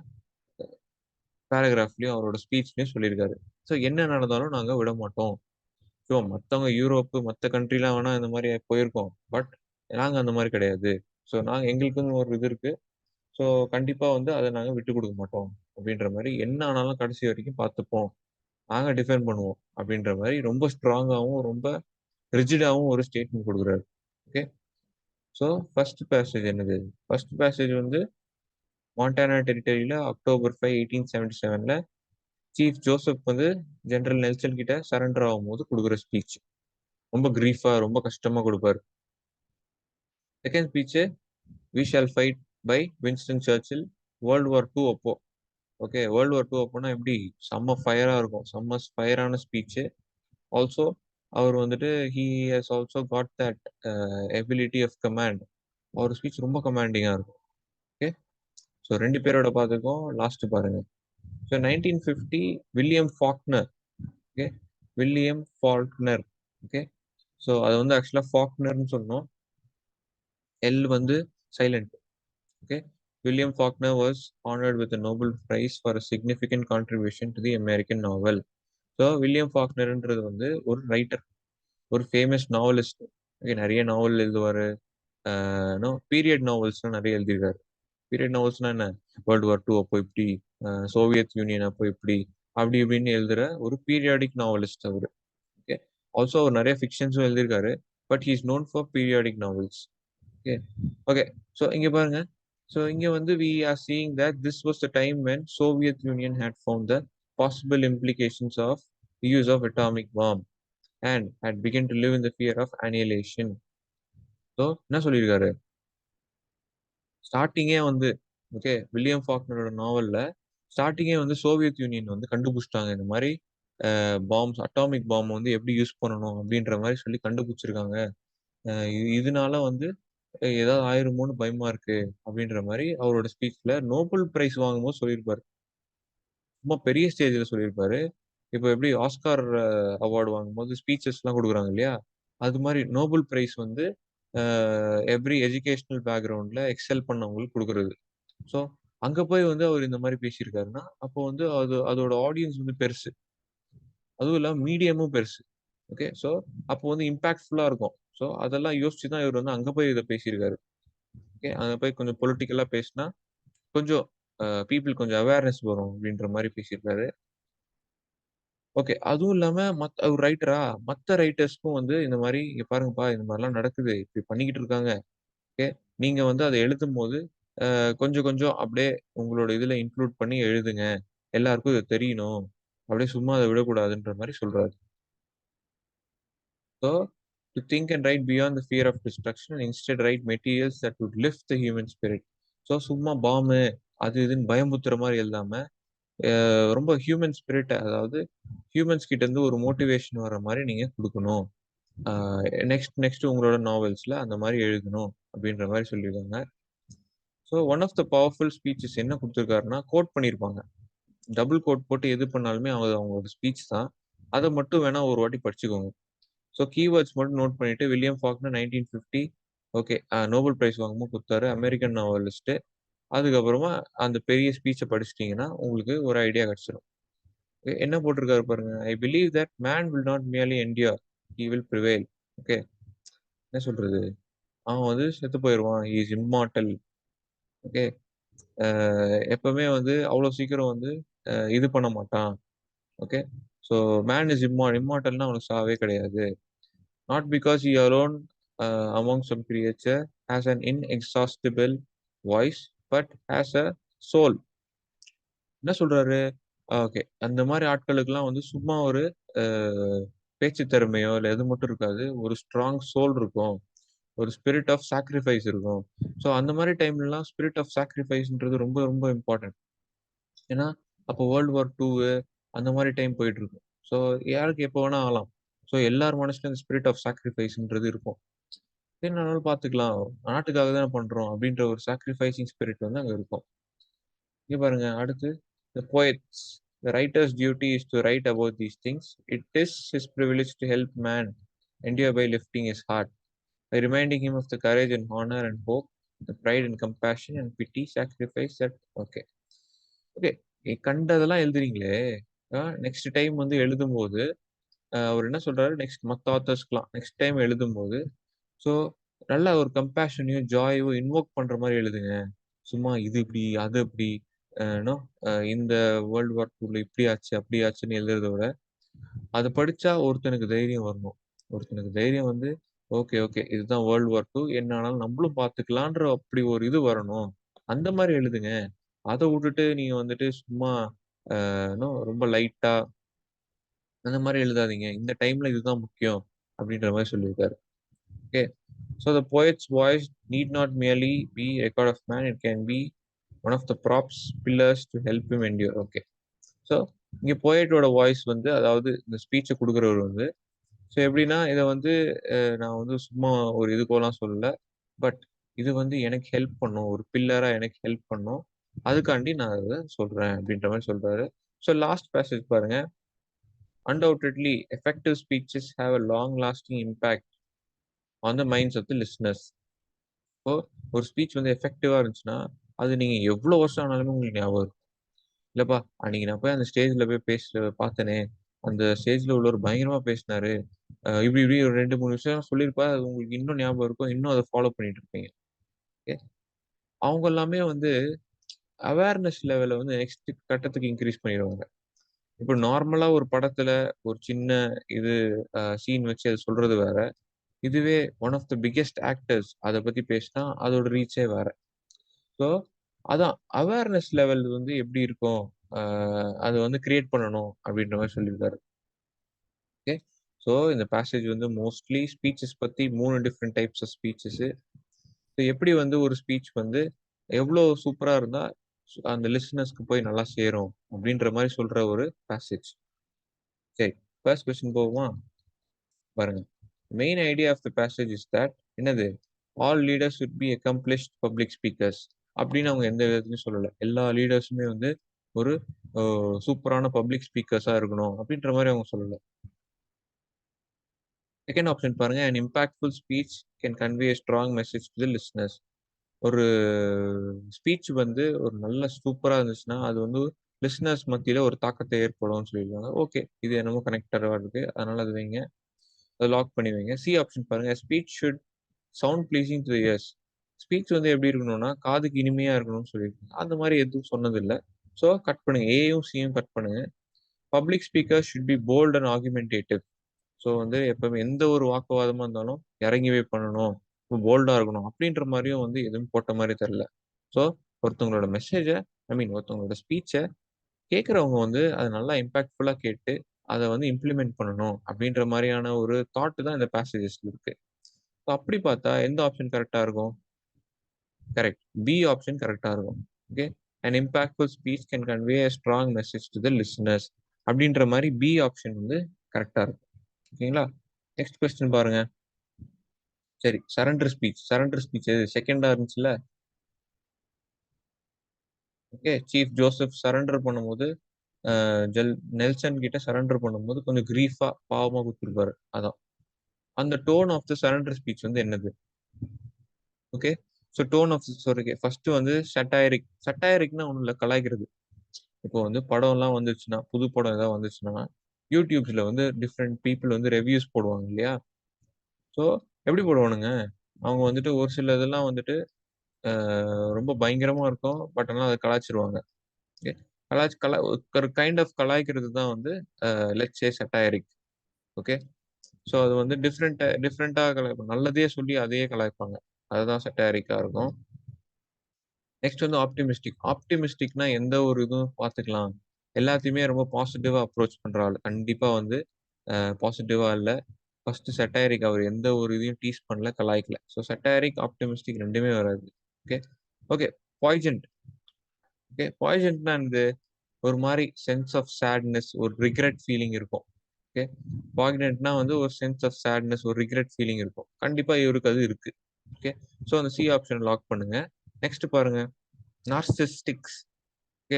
பேராகிராஃப்லயும் அவரோட ஸ்பீச்லயும் சொல்லியிருக்காரு. ஸோ என்ன நடந்தாலும் நாங்க விட மாட்டோம். ஸோ மற்றவங்க யூரோப்பு மற்ற கண்ட்ரிலாம் வேணா இந்த மாதிரி போயிருக்கோம். பட் நாங்க அந்த மாதிரி கிடையாது. ஸோ நாங்க எங்களுக்குன்னு ஒரு இது இருக்கு. ஸோ கண்டிப்பா வந்து அதை நாங்க விட்டு கொடுக்க மாட்டோம் அப்படின்ற மாதிரி என்ன ஆனாலும் கடைசி வரைக்கும் பார்த்துப்போம். நாங்க டிஃபெண்ட் பண்ணுவோம் அப்படின்ற மாதிரி ரொம்ப ஸ்ட்ராங்காகவும் ரொம்ப ரிஜிடாவும் ஒரு ஸ்டேட்மெண்ட் கொடுக்குறாரு. ஓகே, ஸோ ஃபர்ஸ்ட் பேசேஜ் என்னது? ஃபர்ஸ்ட் பேசேஜ் வந்து மான்டானா டெரிட்டரியில அக்டோபர் 5, 1877ல சீஃப் ஜோசப் வந்து ஜெனரல் நெல்சன் கிட்ட சரண்டர் ஆகும்போது கொடுக்குற ஸ்பீச். ரொம்ப கிரீஃபா ரொம்ப கஷ்டமா கொடுப்பாரு. Second speech we shall fight by Winston Churchill world war 2 அப்போ. ஓகே, வேர்ல்டு வார் 2 அப்போனா எப்படி செம்ம ஃபயரா இருக்கும். செம்ம ஃபயரான ஸ்பீச். ஆல்சோ அவர் வந்துட்டு he has also got that ability of command. அவர் ஸ்பீச் ரொம்ப கமாண்டிங்கா இருக்கும். ஓகே, ஸோ ரெண்டு பேரோட பார்த்துக்கோம். லாஸ்ட் பாருங்க. So 1950 William Faulkner. Okay, William Faulkner. Okay, so அது வந்து ஆக்சுவலாக ஃபாக்னர்னு சொன்னோம். எல் வந்து silent. Okay, William Faulkner was honored with a Nobel Prize for a significant contribution to the American novel. So William ஃபாக்னர்ன்றது வந்து ஒரு ரைட்டர், ஒரு ஃபேமஸ் நாவலிஸ்ட். ஓகே, நிறைய நாவல் எழுதுவார். பீரியட் நாவல்ஸ்லாம் நிறைய எழுதியிருக்காரு. பீரியட் நாவல்ஸ்னா என்ன? வேர்ல்டு வார் 2 அப்போ இப்படி, சோவியத் யூனியன் அப்போ இப்படி, அப்படி இப்படின்னு எழுதுற ஒரு பீரியாடிக் நாவலிஸ்ட் அவர். ஓகே, ஆல்சோ அவர் நிறைய ஃபிக்ஷன்ஸும் எழுதியிருக்காரு. But he is known for periodic novels. Okay, okay. So இங்க பாருங்க. ஸோ இங்க வந்து we are seeing that this was the time when Soviet Union had found the possible implications of the use of atomic bomb and had begun to live in the fear of annihilation. So என்ன சொல்லியிருக்காரு? ஸ்டார்டிங்கே வந்து, okay, William ஃபாக்னரோட நாவல்ல ஸ்டார்டிங்கே வந்து Soviet union வந்து கண்டுபிடிச்சிட்டாங்க. இந்த மாதிரி பாம்ஸ், அட்டாமிக் பாம் வந்து எப்படி யூஸ் பண்ணணும் அப்படின்ற மாதிரி சொல்லி கண்டுபிடிச்சிருக்காங்க. இதனால வந்து ஏதாவது ஆயிருமோன்னு பயமா இருக்கு அப்படின்ற மாதிரி அவரோட ஸ்பீச்ல நோபல் பிரைஸ் வாங்கும்போது சொல்லியிருப்பாரு. ரொம்ப பெரிய ஸ்டேஜ்ல சொல்லியிருப்பாரு. இப்போ எப்படி ஆஸ்கார் அவார்டு வாங்கும்போது ஸ்பீச்சஸ் எல்லாம் கொடுக்குறாங்க இல்லையா, அது மாதிரி நோபல் பிரைஸ் வந்து எவ்ரி எஜுகேஷனல் பேக்ரவுண்ட்ல எக்ஸல் பண்ணவங்களுக்கு கொடுக்குறது. ஸோ அங்க போய் வந்து அவர் இந்த மாதிரி பேசியிருக்காருன்னா, அப்போ வந்து அதோட ஆடியன்ஸ் வந்து பெருசு, அதுவும் இல்லாம மீடியமும் பெருசு. ஓகே, ஸோ அப்போ வந்து இம்பாக்ட்ஃபுல்லா இருக்கும். ஸோ அதெல்லாம் யோசிச்சு தான் இவர் வந்து அங்க போய் இதை பேசியிருக்காரு. ஓகே, அங்க போய் கொஞ்சம் பொலிட்டிக்கலா பேசினா கொஞ்சம் பீப்புள் கொஞ்சம் அவேர்னஸ் வரும் அப்படின்ற மாதிரி பேசியிருக்காரு. ஓகே, அதுவும் இல்லாம ஒரு ரைட்டரா, மத்த ரைட்டர்ஸ்க்கும் வந்து இந்த மாதிரி இங்க பாருங்கப்பா, இந்த மாதிரிலாம் நடக்குது, இப்படி பண்ணிக்கிட்டு இருக்காங்க. ஓகே, நீங்க வந்து அதை எழுதும் போது கொஞ்சம் கொஞ்சம் அப்படியே உங்களோட இதுல இன்க்ளூட் பண்ணி எழுதுங்க, எல்லாருக்கும் இது தெரியணும், அப்படியே சும்மா அதை விடக்கூடாதுன்ற மாதிரி சொல்றாரு. So to think and write beyond the fear of destruction and instead write materials that would lift the human spirit. So சும்மா பாம்பு அது இதுன்னு பயமுத்துற மாதிரி எழுதாம ரொம்ப ஹியூமன் ஸ்பிரிட், அதாவது ஹியூமன்ஸ் கிட்ட இருந்து ஒரு மோட்டிவேஷன் வர மாதிரி நீங்க கொடுக்கணும். நெக்ஸ்ட் நெக்ஸ்ட் உங்களோட நாவல்ஸ்ல அந்த மாதிரி எழுதணும் அப்படின்ற மாதிரி சொல்லியிருக்காங்க. So one of the powerful speeches என்ன கொடுத்துருக்காருன்னா, கோட் பண்ணியிருப்பாங்க. டபுள் கோட் போட்டு எது பண்ணாலுமே அவங்களோட ஸ்பீச் தான். அதை மட்டும் வேணா ஒரு வாட்டி படிச்சுக்கோங்க. ஸோ கீவேர்ட்ஸ் மட்டும் நோட் பண்ணிட்டு, William Faulkner 1950 okay Nobel prize வாங்கும்போது கொடுத்தாரு, அமெரிக்கன் நாவலிஸ்ட். அதுக்கப்புறமா அந்த பெரிய ஸ்பீச்சை படிச்சிட்டிங்கன்னா உங்களுக்கு ஒரு ஐடியா கிடைச்சிடும். என்ன போட்டிருக்காரு பாருங்க. I believe that man will not merely endure, he will prevail. Okay, என்ன சொல்றது, அவன் வந்து செத்து போயிடுவான், ஹி இஸ் இம்மார்டல். ஓகே, எப்பவுமே வந்து அவ்வளோ சீக்கிரம் வந்து இது பண்ண மாட்டான். ஓகே, ஸோ மேன் இஸ் இம்மார்டல்னா அவனுக்கு சாவே கிடையாது. Not because he alone among some creature has an inexhaustible voice but has a soul. என்ன சொல்றாரு? ஓகே, அந்த மாதிரி ஆட்களுக்கெல்லாம் வந்து சும்மா ஒரு பேச்சு திறமையோ இல்லை எது மட்டும் இருக்காது, ஒரு ஸ்ட்ராங் சோல் இருக்கும், ஒரு ஸ்பிரிட் ஆஃப் சாக்ரிஃபைஸ் இருக்கும். ஸோ அந்த மாதிரி டைம்லலாம் ஸ்பிரிட் ஆஃப் சாக்ரிஃபைஸ்ன்றது ரொம்ப ரொம்ப இம்பார்ட்டன்ட். ஏன்னா அப்போ வேர்ல்டு வார் 2 அந்த மாதிரி டைம் போயிட்டு இருக்கும். ஸோ யாருக்கு எப்போ வேணா ஆகலாம். ஸோ எல்லார் மனசுல இந்த ஸ்பிரிட் ஆஃப் சாக்ரிஃபைஸ்ன்றது இருக்கும். என்னன்னாலும் பார்த்துக்கலாம், நாட்டுக்காக தானே பண்றோம் அப்படின்ற ஒரு சாக்ரிஃபைசிங் ஸ்பிரிட் வந்து அங்கே இருக்கும். இங்க பாருங்க அடுத்து, the poets, the writer's duty is to write about these things. It is his privilege to help man endure by lifting his heart, by reminding him of the courage and honor and hope, the pride and compassion and pity, sacrifice that. Okay, okay, கண்டதெல்லாம் எழுதுறீங்களே, next time வந்து எழுதும்போது அவர் என்ன சொல்றாரு, next மற்ற ஆத்தர்ஸ்க்குலாம் next time எழுதும்போது, so நல்ல ஒரு கம்பேஷனையும் ஜாயோ invoke பண்ற மாதிரி எழுதுங்க. சும்மா இது இப்படி அது இப்படி இந்த வேர்ல்டு வார் 2 இப்படி ஆச்சு அப்படி ஆச்சுன்னு எழுதுறத விட, அதை படிச்சா ஒருத்தனுக்கு தைரியம் வரணும். ஒருத்தனுக்கு தைரியம் வந்து ஓகே ஓகே இதுதான் வேர்ல்டு வார் 2, என்ன ஆனாலும் நம்மளும் பார்த்துக்கலான்ற அப்படி ஒரு இது வரணும். அந்த மாதிரி எழுதுங்க. அதை விட்டுட்டு நீங்க வந்துட்டு சும்மா ரொம்ப லைட்டா அந்த மாதிரி எழுதாதீங்க. இந்த டைம்ல இதுதான் முக்கியம் அப்படின்ற மாதிரி சொல்லியிருக்காரு. Okay, so the poet's voice need not merely be record of man, it can be one of the props pillars to help him endure. Okay, so இங்கே போயட்டோட வாய்ஸ் வந்து, அதாவது இந்த ஸ்பீச்சை கொடுக்குறவர் வந்து, ஸோ எப்படின்னா இதை வந்து நான் வந்து சும்மா ஒரு இதுக்கோலாம் சொல்லல, பட் இது வந்து எனக்கு ஹெல்ப் பண்ணும், ஒரு பில்லரா எனக்கு ஹெல்ப் பண்ணும், அதுக்காண்டி நான் அதை சொல்றேன் அப்படின்ற மாதிரி சொல்றாரு. ஸோ லாஸ்ட் பேசேஜ் பாருங்க. Undoubtedly, effective speeches have a long-lasting impact on the minds of the listeners. இப்போ ஒரு ஸ்பீச் வந்து எஃபெக்டிவா இருந்துச்சுன்னா, அது நீங்க எவ்வளவு வருஷம் ஆனாலுமே உங்களுக்கு ஞாபகம் இருக்கும். இல்லப்பா, அன்னைக்கு நான் போய் அந்த ஸ்டேஜ்ல போய் பார்த்தனே, அந்த ஸ்டேஜ்ல உள்ளவர் பயங்கரமா பேசினாரு. இப்படி இப்படி ஒரு 2, 3 விஷயம் சொல்லியிருப்பாரு. அது உங்களுக்கு இன்னும் ஞாபகம் இருக்கும். இன்னும் அதை ஃபாலோ பண்ணிட்டு இருப்பீங்க. ஓகே. அவங்க எல்லாமே வந்து அவேர்னஸ் லெவல வந்து நெக்ஸ்ட் கட்டத்துக்கு இன்க்ரீஸ் பண்ணிடுவாங்க. இப்போ நார்மலா ஒரு படத்துல ஒரு சின்ன இது சீன் வச்சு அது சொல்றது வேற. இதுவே one of the biggest actors அத பத்தி பேசினா அதோட ரீச்சே வேற. ஸோ அதான் அவேர்னஸ் லெவல் வந்து எப்படி இருக்கும், அது வந்து கிரியேட் பண்ணணும் அப்படின்ற மாதிரி சொல்லியிருக்காரு. ஓகே. ஸோ இந்த பேசேஜ் வந்து மோஸ்ட்லி ஸ்பீச்சஸ் பத்தி 3 டிஃப்ரெண்ட் டைப்ஸ் ஆஃப் ஸ்பீச்சஸ். எப்படி வந்து ஒரு ஸ்பீச் வந்து எவ்வளோ சூப்பரா இருந்தா அந்த லிசனர்ஸ்க்கு போய் நல்லா சேரும் அப்படின்ற மாதிரி சொல்ற ஒரு பேசேஜ். சரி, ஃபர்ஸ்ட் கொஸ்டின் போகுமா? பாருங்க. Main idea of the passage is that என்னது, all leaders should be accomplished public speakers அப்படின்னு அவங்க எந்த விதத்துலையும் சொல்லலை. எல்லா லீடர்ஸுமே வந்து ஒரு சூப்பரான பப்ளிக் ஸ்பீக்கர்ஸா இருக்கணும் அப்படின்ற மாதிரி அவங்க சொல்லலை. செகண்ட் ஆப்ஷன் பாருங்க, an impactful speech can convey a strong message to the listeners. ஒரு ஸ்பீச் வந்து ஒரு நல்ல சூப்பரா இருந்துச்சுன்னா அது வந்து லிசனர்ஸ் மத்தியில ஒரு தாக்கத்தை ஏற்படும்னு சொல்லியிருக்காங்க. ஓகே, இது என்னமோ கனெக்டடா இருக்கு, அதனால அது வைங்க, அதை லாக் பண்ணி வைங்க. சி ஆப்ஷன் பாருங்க, speech should sound pleasing to years. Speech வந்து எப்படி இருக்கணும்னா காதுக்கு இனிமையா இருக்கணும்னு சொல்லியிருக்காங்க. அந்த மாதிரி எதுவும் சொன்னதில்லை. ஸோ கட் பண்ணுங்க, ஏயும் சியும் கட் பண்ணுங்க. Public speaker should be bolt and argumentative. So வந்து எப்பவுமே எந்த ஒரு வாக்குவாதமா இருந்தாலும் இறங்கிவே பண்ணணும், போல்டா இருக்கணும் அப்படின்ற மாதிரியும் வந்து எதுவும் போட்ட மாதிரி தெரியல. ஸோ ஒருத்தவங்களோட மெசேஜை, ஒருத்தவங்களோட ஸ்பீச்சை கேட்குறவங்க வந்து அதை நல்லா இம்பாக்ட்ஃபுல்லா கேட்டு அதை வந்து இம்ப்ளிமெண்ட் பண்ணணும் அப்படின்ற மாதிரியான ஒரு தாட் தான் இந்த பேசேஜஸ்ல இருக்கு. ஸோ அப்படி பார்த்தா எந்த ஆப்ஷன் கரெக்டா இருக்கும்? கரெக்ட், பி ஆப்ஷன் கரெக்டா இருக்கும். Okay. an impactful speech can convey a strong message to the listeners அப்படின்ற மாதிரி பி ஆப்ஷன் வந்து கரெக்டா இருக்கும். ஓகேங்களா? நெக்ஸ்ட் கொஸ்டின் பாருங்க. சரி, சரண்டர் ஸ்பீச் செகண்டா இருந்துச்சுல. ஓகே, சீஃப் ஜோசப் சரண்டர் பண்ணும்போது நெல்சன் கிட்ட சரண்டர் பண்ணும்போது கொஞ்சம் கிரீஃபா பாவமா கொடுத்துருப்பாரு. அதான் அந்த tone of the surrender speech வந்து என்னது? Okay. So tone of first வந்து சட்டைரிக்னா ஒன்றும் இல்லை, கலாய்க்கிறது. இப்போ வந்து படம் எல்லாம் வந்துச்சுன்னா, புது படம் ஏதாவது வந்துச்சுன்னா யூடியூப்ஸ்ல வந்து டிஃப்ரெண்ட் பீப்புள் வந்து ரிவ்யூஸ் போடுவாங்க இல்லையா? ஸோ எப்படி போடுவானுங்க, அவங்க வந்துட்டு ஒரு சில இதெல்லாம் வந்துட்டு ரொம்ப பயங்கரமா இருக்கும். பட் ஆனால் அதை கலாய்ச்சிருவாங்க. ஓகே. ஒரு கைண்ட் ஆஃப் கலாய்க்கிறது தான் வந்து லெட்ஸ் சே சட்டைரிக். ஓகே. ஸோ அது வந்து டிஃப்ரெண்ட்டாக கலாய்ப்பாங்க. நல்லதே சொல்லி அதையே கலாய்ப்பாங்க. அதுதான் சட்டைரிக்கா இருக்கும். நெக்ஸ்ட் வந்து ஆப்டிமிஸ்டிக்னா எந்த ஒரு இதுவும் பார்த்துக்கலாம், எல்லாத்தையுமே ரொம்ப பாசிட்டிவா அப்ரோச் பண்ற ஆள். கண்டிப்பா வந்து பாசிட்டிவா இல்லை. ஃபர்ஸ்ட் சட்டைரிக் அவர் எந்த ஒரு இதையும் டீஸ் பண்ணல, கலாய்க்கல. ஸோ சட்டைரிக் ஆப்டிமிஸ்டிக் ரெண்டுமே வராது. ஓகே. ஓகே. பாய்சன்ட். ஓகே. பாய்சன்ட்னா இந்த ஒரு மாதிரி சென்ஸ் ஆஃப் சேட்னஸ், ஒரு ரிக்ரெட் ஃபீலிங் இருக்கும். ஓகே. பாய்னட்னா வந்து ஒரு சென்ஸ் ஆஃப் சேட்னஸ், ஒரு ரிக்ரெட் ஃபீலிங் இருக்கும். கண்டிப்பா இவருக்கு அது இருக்கு. ஓகே. ஸோ அந்த சி ஆப்ஷன் லாக் பண்ணுங்க. நெக்ஸ்ட் பாருங்க, நார்சிஸ்டிக்ஸ். ஓகே.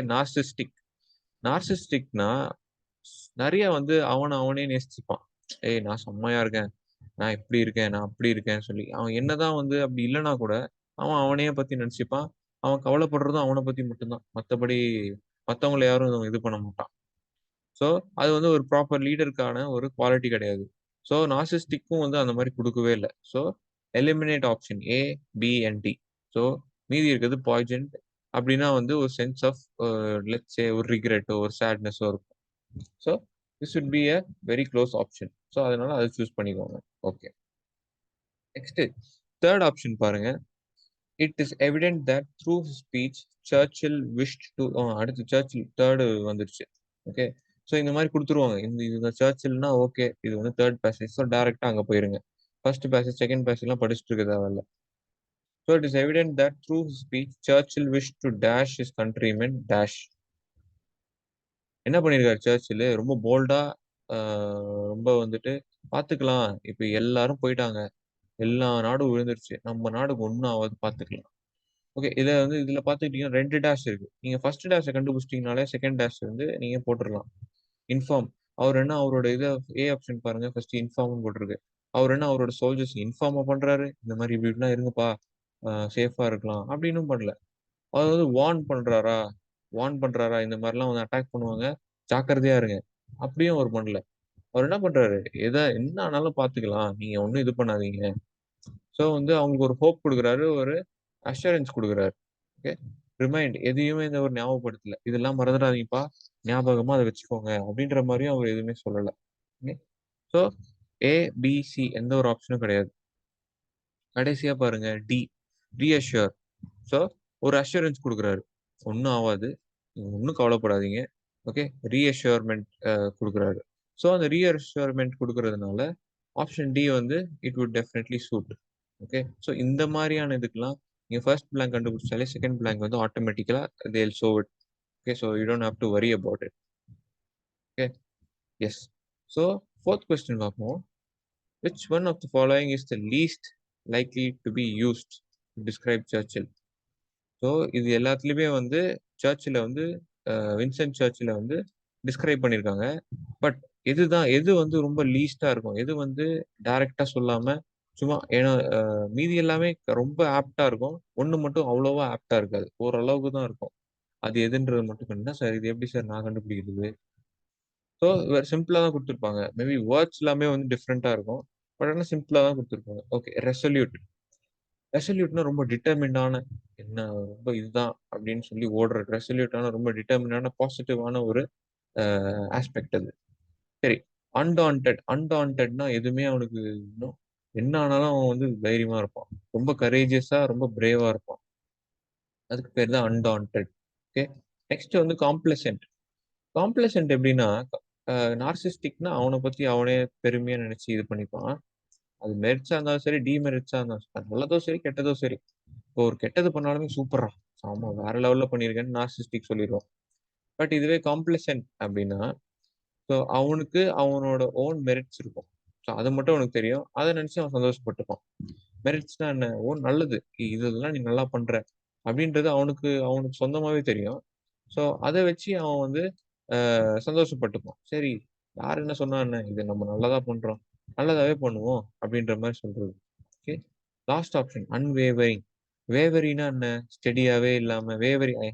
நார்சிஸ்டிக்னா நிறைய வந்து அவனே நேசிச்சுப்பான். ஏய், நான் செம்மையா இருக்கேன், நான் இப்படி இருக்கேன், நான் அப்படி இருக்கேன்னு சொல்லி அவன் என்னதான் வந்து அப்படி இல்லைன்னா கூட அவன் அவனையே பத்தி நினைச்சுப்பான். அவன் கவலைப்படுறதும் அவனை பத்தி மட்டும்தான், மற்றபடி மற்றவங்களை யாரும் இது பண்ண மாட்டான். ஸோ அது வந்து ஒரு ப்ராப்பர் லீடருக்கான ஒரு குவாலிட்டி கிடையாது. ஸோ நார்சிஸ்டிக்கும் வந்து அந்த மாதிரி கொடுக்கவே இல்லை. So eliminate option A, B and D. So மீதி இருக்கிறது பாய்சன்ட். அப்படின்னா வந்து ஒரு சென்ஸ் ஆஃப் லெட்ஸ் சே ஒரு ரிக்ரெட்டோ ஒரு சேட்னஸோ இருக்கும். So this would B a very close option. So அதனால அதை சூஸ் பண்ணிக்கோங்க. ஓகே. நெக்ஸ்ட் தேர்ட் ஆப்ஷன் பாருங்க. It is evident that through speech Churchill wish to, அடுத்து சர்ச்சில் தேர்டு வந்துருச்சு. ஓகே. ஸோ இந்த மாதிரி கொடுத்துருவாங்க. இந்த சர்ச்சில்னா ஓகே, இது வந்து தேர்ட் பேசேஜ். ஸோ டேரக்டா அங்கே போயிருங்க. ஃபர்ஸ்ட் பேசேஜ் செகண்ட் பேசேஜ்லாம் படிச்சுட்டு இருக்க தேவையில்ல. So it is evident that through speech Churchill wish to dash is countrymen dash. என்ன பண்ணியிருக்காரு சர்ச்சில், ரொம்ப போல்டா ரொம்ப வந்துட்டு பார்த்துக்கலாம், இப்போ எல்லாரும் போயிட்டாங்க, எல்லா நாடும் விழுந்துருச்சு. நம்ம நாடுக்கு ஒண்ணும் ஆவாது பார்த்துக்கலாம். ஓகே. இதுல பார்த்துக்கிட்டீங்கன்னா 2 டேஷ் இருக்கு. நீங்க ஃபர்ஸ்ட் டேஷ கண்டுபிடிச்சிட்டீங்கனாலே, செகண்ட் டேஷ் வந்து நீங்க போட்டுறலாம். இன்ஃபார்ம். அவரோட ஏ ஆப்ஷன் பாருங்க. ஃபர்ஸ்ட் இன்ஃபார்ம்னு போட்டிருக்கு. அவரோட சோல்ஜர்ஸ் இன்ஃபார்மா பண்றாரு. இந்த மாரி இப்படி இப்படிலாம் இருங்கப்பா. சேஃபா இருக்கலாம். அப்படின்னும் பண்ணல. அதாவது வார்ன் பண்றாரா? இந்த மாரிலாம் வந்து அட்டாக் பண்ணுவாங்க. ஜாக்கிரதையா இருங்க. அப்படியும் அவர் பண்ணல. அவர் என்ன பண்றாரு? என்ன ஆனாலும் பார்த்துக்கலாம். நீங்க ஒண்ணும் இது பண்ணாதீங்க. சோ வந்து அவங்களுக்கு ஒரு ஹோப் குடுக்குறாரு. ஒரு அஷ்யூரன்ஸ் குடுக்குறாரு. ஓகே. எதையுமே இந்த ஒரு ஞாபகப்படுத்தல. இதெல்லாம் மறந்துடாதீங்கப்பா. ஞாபகமா அத வச்சுக்கோங்க. அப்படின்ற மாரியும் அவர் எதுவுமே சொல்லல. ஓகே. சோ ஏ, பி, சி எந்த ஒரு ஆப்ஷனும் கிடையாது. கடைசியா பாருங்க டி. ரீஅஷ்யூர். சோ ஒரு அஷ்யூரன்ஸ் குடுக்குறாரு. ஒண்ணும் ஆவாது. நீங்க ஒண்ணும் கவலைப்படாதீங்க. ஓகே. ரீஅஷ்யூர்மென்ட் குடுக்குறாரு. சோ அந்த ரீஅஷ்யூர்மென்ட் குடுக்குறதுனால ஆப்ஷன் டி வந்து it would definitely suit. Okay. So இந்த மாரியான இதுக்கெல்லாம் நீங்க ஃபர்ஸ்ட் பிளாங்க் கண்டுபிடிச்சாலே செகண்ட் பிளாங்க் வந்து ஆட்டோமேட்டிக்கலா they will show it. Okay. So you don't have to worry about it. Okay. Yes. So 4th question பார்ப்போம். Which one of the following is the least likely to be used to describe Churchill? So இது எல்லாத்துலயுமே வந்து சர்ச்சில வந்து Vincent சர்ச்சில வந்து describe பண்ணியிருக்காங்க. But எது வந்து ரொம்ப லீஸ்டா இருக்கும்? எது வந்து டைரக்ட்டா சொல்லாம சும்மா ஏன்னா மீதி எல்லாமே ரொம்ப ஆப்ட்டா இருக்கும். ஒண்ணு மட்டும் அவ்வளவா ஆப்ட்டா இருக்காது. ஓரளவுக்கு தான் இருக்கும். அது எதுன்றது மட்டும் கண்டுனா, சார் இது எப்படி சார் நான் கண்டுபிடிக்கிறது? ஸோ சிம்பிளா தான் குடுத்துருப்பாங்க. மேபி வேர்ட்ஸ் எல்லாமே வந்து டிஃபரெண்ட்டா இருக்கும். பட் ஆனா சிம்பிளா தான் குடுத்துருப்பாங்க. ஓகே. ரெசல்யூட்னா ரொம்ப டிட்டர்மின்டான என்ன ரொம்ப இதுதான் அப்படின்னு சொல்லி ஓடுற ரெசல்யூட்டான ரொம்ப டிட்டர்மினான பாசிட்டிவான ஒரு ஆஸ்பெக்ட் அது. சரி. அன்டான்டட்னா எதுவுமே அவனுக்கு இன்னும் என்ன ஆனாலும் அவன் வந்து தைரியமா இருப்பான். ரொம்ப கரேஜியஸா ரொம்ப பிரேவா இருப்பான். அதுக்கு பேர் தான் அன்டான்டட். ஓகே. நெக்ஸ்ட் வந்து காம்ப்ளசன்ட். காம்ப்ளசன்ட் எப்படின்னா நார்சிஸ்டிக்னா அவனை பத்தி அவனே பெருமையா நினைச்சு இது பண்ணிப்பான். அது மெரிட்ஸா இருந்தாலும் சரி, டிமெரிட்ஸா இருந்தாலும் சரி, அது நல்லதோ சரி, கெட்டதோ சரி. இப்போ ஒரு கெட்டது பண்ணாலுமே சூப்பர்ரா! ஆமா வேற லெவல்ல பண்ணியிருக்கேன்னு நார்சிஸ்டிக் சொல்லிருவான். பட் இதுவே காம்ப்ளசன்ட் அப்படின்னா, ஸோ அவனுக்கு அவனோட ஓன் மெரிட்ஸ் இருக்கும். ஸோ அது மட்டும் அவனுக்கு தெரியும். அத நினைச்சு அவன் சந்தோஷப்பட்டுப்பான். மெரிட்ஸ்னா என்ன? ஓ நல்லது. இதெல்லாம் நீ நல்லா பண்ற. அப்படின்றது அவனுக்கு அவனுக்கு சொந்தமாவே தெரியும். ஸோ அத வச்சு அவன் வந்து சந்தோஷப்பட்டுப்பான். சரி யார் என்ன சொன்னா என்ன? இது நம்ம நல்லதா பண்றோம். நல்லதாவே பண்ணுவோம். அப்படின்ற மாரி சொல்றது. ஓகே. Last option unwavering. வேவரினா என்ன? ஸ்டெடியாவே இல்லாம I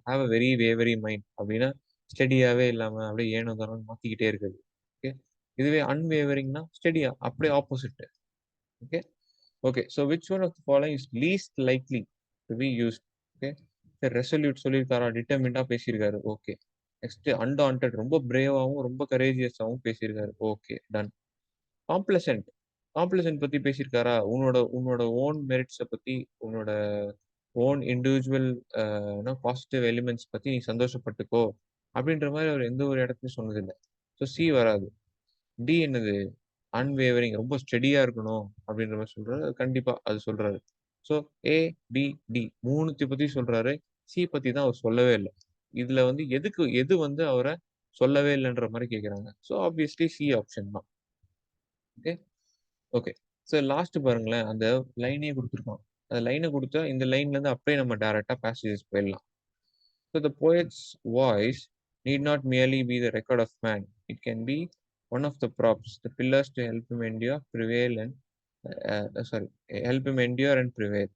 have a very wavery mind அப்படின்னா, ஸ்டெடியாவே இல்லாம அப்படியே ஏனோ தானோன்னு மாத்திக்கிட்டே இருக்கிறது. ஓகே. இதுவே அன்வேவரிங்னா ஸ்டெடியா அப்படியே opposite. Okay. Okay. So which one of the following is least likely to be used? Okay. சரி ரெசல்யூட் சொல்லியிருக்காரா? டிட்டர்மின்டா பேசியிருக்காரு. ஓகே. நெக்ஸ்ட் அன்டான்டட் ரொம்ப பிரேவாவும், ரொம்ப கரேஜியஸாவும் பேசியிருக்காரு. ஓகே. டன். காம்ப்ளசன்ட். காம்ப்ளசன்ட் பத்தி பேசியிருக்காரா? உன்னோட உன்னோட ஓன் மெரிட்ஸ பத்தி, உன்னோட ஓன் இண்டிவிஜுவல் பாசிட்டிவ் எலிமெண்ட்ஸ் பத்தி நீ சந்தோஷப்பட்டுக்கோ. அப்படின்ற மாரி அவர் எந்த ஒரு இடத்துலயும் சொன்னதில்ல. ஸோ சி வராது. டி என்னது? அன்வேவரிங் ரொம்ப ஸ்டெடியா இருக்கணும் அப்படின்ற மாரி சொல்றாரு. அது கண்டிப்பா அது சொல்றாரு. ஸோ ஏ, பி, டி 3த்த பத்தி சொல்றாரு. சி பத்தி தான் அவர் சொல்லவே இல்ல. இதுல வந்து எது வந்து அவர சொல்லவே இல்லன்ற மாரி கேட்கறாங்க. ஸோ ஆப்வியஸ்லி சி ஆப்ஷன் தான். ஓகே. ஓகே. சோ லாஸ்ட் பாருங்களேன். அந்த லைனே குடுத்துருக்கான். அந்த லைன குடுத்தா இந்த லைன்ல இருந்து அப்படியே நம்ம டைரக்ட்டா பேசேஜஸ் போயிடலாம். So the poet's voice need not merely be the record of man. It can be one of the props, the pillars to help him endure, prevail and sorry, help him endure and prevail.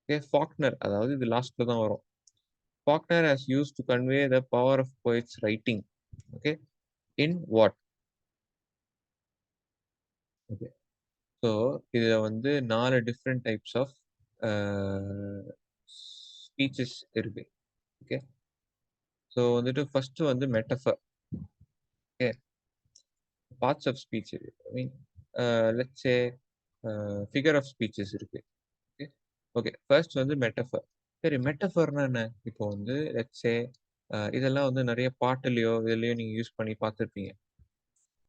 Okay, Faulkner, அதாவது இது லாஸ்ட்ல தான் வரும். Faulkner has used to convey the power of poets writing. Okay, in what? Okay. So இதுல வந்து 4 different types of speeches இருக்கு. Okay. So வந்துட்டு first வந்து metaphor. Okay. Parts of speech இருக்கு. I mean let's say figure of speeches இருக்கு. Okay. Okay. First வந்து metaphor. சரி மெட்டஃபர்னா என்ன? இப்போ வந்து லெட்ஸ் சே இதெல்லாம் வந்து நிறைய பாட்டுலயோ இதுலயோ நீங்க யூஸ் பண்ணி பார்த்துருப்பீங்க.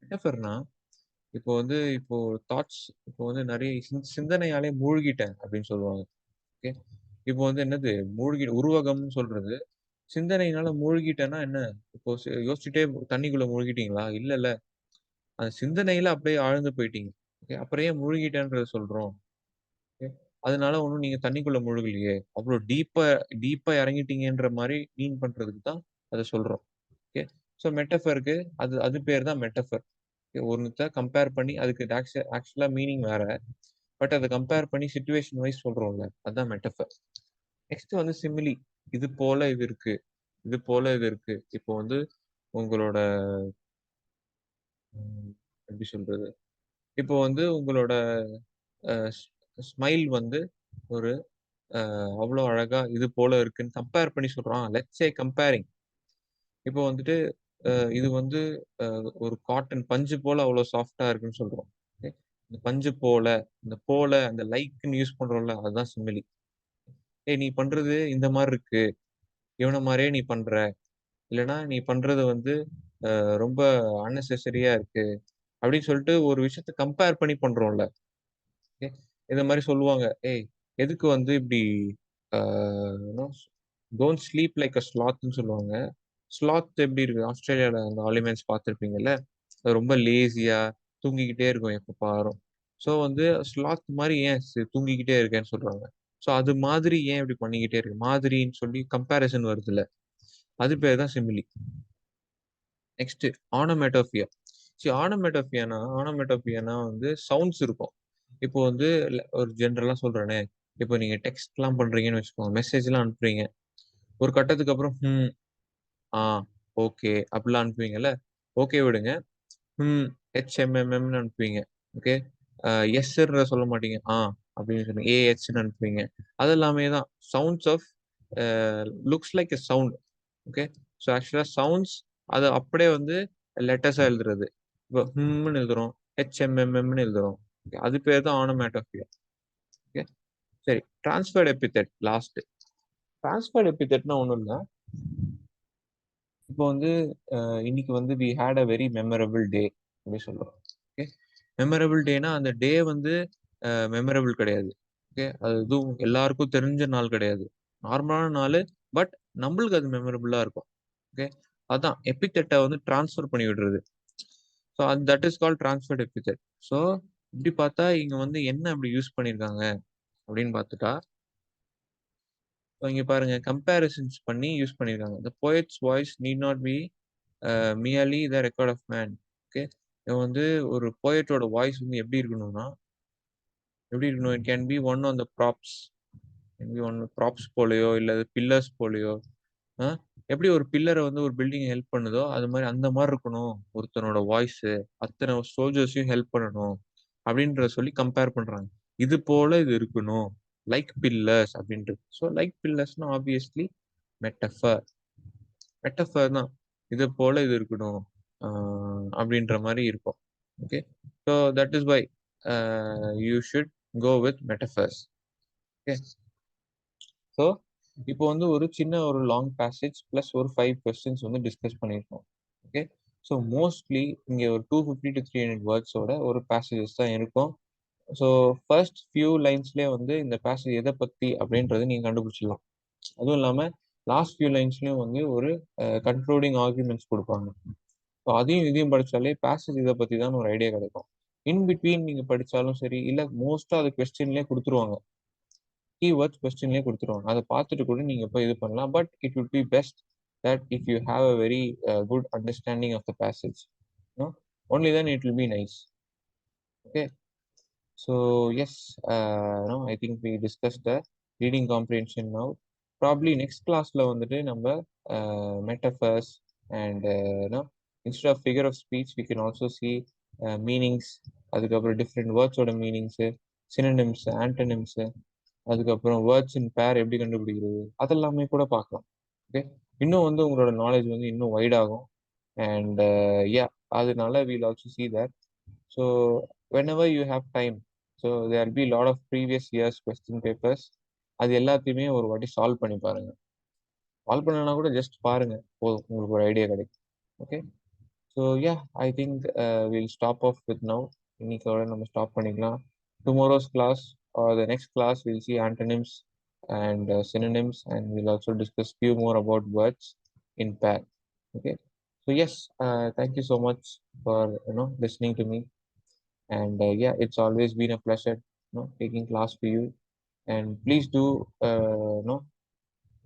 மெட்டஃபர்னா இப்போ தாட்ஸ் இப்போ வந்து நிறைய சிந்தனையாலே மூழ்கிட்டேன் அப்படின்னு சொல்லுவாங்க. ஓகே. இப்போ வந்து என்னது உருவகம்னு சொல்றது. சிந்தனையினால மூழ்கிட்டேன்னா என்ன? இப்போ யோசிச்சுட்டே தண்ணிக்குள்ள மூழ்கிட்டீங்களா? இல்லல்ல. அந்த சிந்தனையில அப்படியே ஆழ்ந்து போயிட்டீங்க. ஓகே. அப்புறம் ஏன் மூழ்கிட்டேன்றத சொல்றோம்? அதனால ஒன்றும் நீங்க தண்ணிக்குள்ள முழுகலையே, அவ்வளோ டீப்பா இறங்கிட்டீங்கன்ற மாதிரி மீன் பண்றதுக்கு தான் அதை சொல்றோம். ஓகே. ஸோ மெட்டஃபருக்கு அது அது பேர் தான் மெட்டஃபர். ஒன்னுத்த கம்பேர் பண்ணி அதுக்கு ஆக்சுவலா மீனிங் வேற. பட் அதை கம்பேர் பண்ணி சிச்சுவேஷன் வைஸ் சொல்றோம்ல, அதுதான் மெட்டஃபர். நெக்ஸ்ட் வந்து சிமிலி. இது போல இது இருக்கு, இது போல இது இருக்கு. இப்போ வந்து உங்களோட எப்படி சொல்றது, இப்போ வந்து உங்களோட ஸ்மைல் வந்து ஒரு அவ்வளோ அழகா இது போல இருக்குன்னு கம்பேர் பண்ணி சொல்றான். Let's say comparing. இப்போ வந்துட்டு இது வந்து ஒரு காட்டன் பஞ்சு போல அவ்வளோ சாஃப்டா இருக்குன்னு சொல்றோம். Okay? இந்த பஞ்சு போல, இந்த போல, அந்த லைக்ன்னு யூஸ் பண்றோம்ல, அதுதான் சிமிலி. ஏய் நீ பண்றது இந்த மாதிரி இருக்கு, இவன மாதிரியே நீ பண்ற, இல்லைன்னா நீ பண்றது வந்து ரொம்ப அன்னெசரியா இருக்கு அப்படின்னு சொல்லிட்டு ஒரு விஷயத்த கம்பேர் பண்ணி பண்றோம்ல. ஓகே. இந்த மாதிரி சொல்லுவாங்க, ஏய் எதுக்கு வந்து இப்படி டோன்ட் ஸ்லீப் லைக் அ ஸ்லாத்ன்னு சொல்லுவாங்க. ஸ்லாத் எப்படி இருக்கு, ஆஸ்திரேலியால அந்த ஆலிமெண்ட்ஸ் பார்த்துருப்பீங்கல்ல, அது ரொம்ப லேசியா தூங்கிக்கிட்டே இருக்கும் எப்ப பாரும். ஸோ வந்து ஸ்லாத் மாதிரி ஏன் தூங்கிக்கிட்டே இருக்கேன்னு சொல்றாங்க. ஸோ அது மாதிரி ஏன் இப்படி பண்ணிக்கிட்டே இருக்கு மாதிரின்னு சொல்லி கம்பேரிசன் வருதுல்ல, அது பேர் தான் சிமிலி. நெக்ஸ்ட் ஆனோமேட்டோபியா. சரி, ஆனோமேட்டோபியானா வந்து சவுண்ட்ஸ் இருக்கும். இப்போ வந்து ஒரு ஜென்ரலா சொல்றேனே, இப்போ நீங்க டெக்ஸ்ட்லாம் பண்றீங்கன்னு வச்சுக்கோங்க, மெசேஜ்லாம் அனுப்புறீங்க. ஒரு கட்டத்துக்கு அப்புறம் ஆ, ஓகே அப்படிலாம் அனுப்புவீங்கல்ல. ஓகே விடுங்க. ஹெச்எம்எம்எம்னு அனுப்புவீங்க. ஓகே. எஸ்ன்ற சொல்ல மாட்டீங்க. அப்படின்னு சொல்லுங்க. ஏஹெச்ன்னு அனுப்புவீங்க. அது எல்லாமே தான் sounds of looks like a sound. Okay. So ஆக்சுவலா சவுண்ட்ஸ் அது அப்படியே வந்து லெட்டர்ஸா எழுதுறது. இப்போ ஹம்னு எழுதுறோம், ஹெச்எம்எம்எம்னு எழுதுறோம். Okay, அது பேர் தான் ஆனோமேட்டோபியா. ஓகே. சரி, டிரான்ஸ்ஃபர்ட் எபித்தெட் லாஸ்ட். டிரான்ஸ்ஃபர்ட் எபித்தெட்னா ஒன்றும் இல்லை. இப்போ வந்து இன்னைக்கு வந்து we had a very memorable day அப்படின்னு சொல்றோம். ஓகே. மெமரபிள் டேனா அந்த டே வந்து மெமரபிள் கிடையாது. ஓகே. அது எதுவும் எல்லாருக்கும் தெரிஞ்ச நாள் கிடையாது. நார்மலான நாள். பட் நம்மளுக்கு அது மெமரபிளா இருக்கும். ஓகே. அதான் எபித்தெட்டை வந்து டிரான்ஸ்ஃபர் பண்ணி விடுறது. ஸோ அது that is call transferred epithet. So இப்படி பார்த்தா இங்க வந்து என்ன அப்படி யூஸ் பண்ணியிருக்காங்க அப்படின்னு பார்த்துட்டா, இங்க பாருங்க கம்பேரிசன்ஸ் பண்ணி யூஸ் பண்ணியிருக்காங்க. The poet's voice need not be merely the record of man. Okay. இவன் வந்து ஒரு போயட்டோட வாய்ஸ் வந்து எப்படி இருக்கணும்னா, எப்படி இருக்கணும், it can be one on the props. Can be one props போலயோ இல்லை பில்லர்ஸ் போலயோ. எப்படி ஒரு பில்லரை வந்து ஒரு பில்டிங் ஹெல்ப் பண்ணுதோ அது மாதிரி அந்த மாதிரி இருக்கணும் ஒருத்தனோட வாய்ஸ். அத்தனை சோல்ஜர்ஸையும் ஹெல்ப் பண்ணணும் அப்படின்ற சொல்லி கம்பேர் பண்றாங்க. இது போல இது இருக்கணும், லைக் பில்லர்ஸ் அப்படின்றது. ஸோ லைக் பில்லர்ஸ்னா ஆப்வியஸ்லி மெட்டஃபர். மெட்டஃபர் தான். இது போல இது இருக்கணும் அப்படின்ற மாதிரி இருக்கும். Okay. So that is why you should go with metaphors. Okay. So இப்போ வந்து ஒரு சின்ன ஒரு லாங் பேசேஜ் ப்ளஸ் ஒரு 5 கொஸ்டின்ஸ் வந்து டிஸ்கஸ் பண்ணியிருக்கோம். ஓகே. ஸோ மோஸ்ட்லி இங்கே ஒரு 250 to 300 வேர்ட்ஸோட ஒரு பேசேஜஸ் தான் இருக்கும். ஸோ ஃபர்ஸ்ட் ஃபியூ லைன்ஸ்லேயே வந்து இந்த பேசேஜ் எதை பற்றி அப்படின்றது நீங்கள் கண்டுபிடிச்சிடலாம். அதுவும் இல்லாமல் லாஸ்ட் ஃபியூ லைன்ஸ்லையும் வந்து ஒரு கன்க்ளூடிங் ஆர்குமெண்ட்ஸ் கொடுப்பாங்க. ஸோ அதையும் இதையும் படித்தாலே பேசேஜ் இதை பற்றி தான் ஒரு ஐடியா கிடைக்கும். இன் பிட்வீன் நீங்கள் படித்தாலும் சரி, இல்லை மோஸ்ட்டாக அது கொஸ்டின்லேயே கொடுத்துருவாங்க. கீவேர்ட்ஸ் கொஸ்டின்லேயே கொடுத்துருவாங்க. அதை பார்த்துட்டு கூட நீங்கள் போய் இது பண்ணலாம். But it would be best that if you have a very good understanding of the passage, only then it will be nice. Okay. So yes, no, I think we discussed the reading comprehension now. Probably next classல வந்துட்டு நம்ம metaphors and no, instead of figure of speech we can also see meanings. அதுக்கப்புறம் different words ஓட meanings, synonyms, antonyms, அதுக்கப்புறம் words in பேர் எப்படி கண்டுபிடிக்கிறது அதெல்லாமே கூட பார்க்கலாம். ஓகே. இன்னும் வந்து உங்களோட நாலேஜ் வந்து இன்னும் வைட் ஆகும். அண்ட் யா, அதனால we'll also see that. So whenever you have time, so there will be lot of previous years question papers. அது எல்லாத்தையுமே ஒரு வாட்டி சால்வ் பண்ணி பாருங்க. சால்வ் பண்ணனா கூட ஜஸ்ட் பாருங்க, போதும் உங்களுக்கு ஒரு ஐடியா கிடைக்கும். Okay. So yeah, I think will stop off with now. இன்னைக்கோட நம்ம ஸ்டாப் பண்ணிக்கலாம். Tomorrow's class or the next class we'll see antonyms and synonyms, and we'll also discuss few more about words in pair. Okay. So yes, thank you so much for listening to me. And yeah, it's always been a pleasure taking class for you. and please do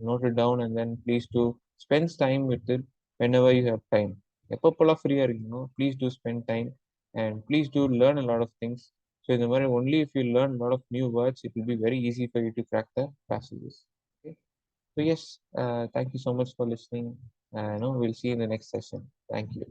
note it down, and then please do spend time with it whenever you have time. எப்பப்போலாம் ஃப்ரீயாக இருக்கீங்களோ please do spend time and please do learn a lot of things. So இந்த மாதிரி only if you learn lot of new words it will be very easy for you to crack the passages. Okay. So yes, thank you so much for listening. No, we'll see you in the next session. Thank you.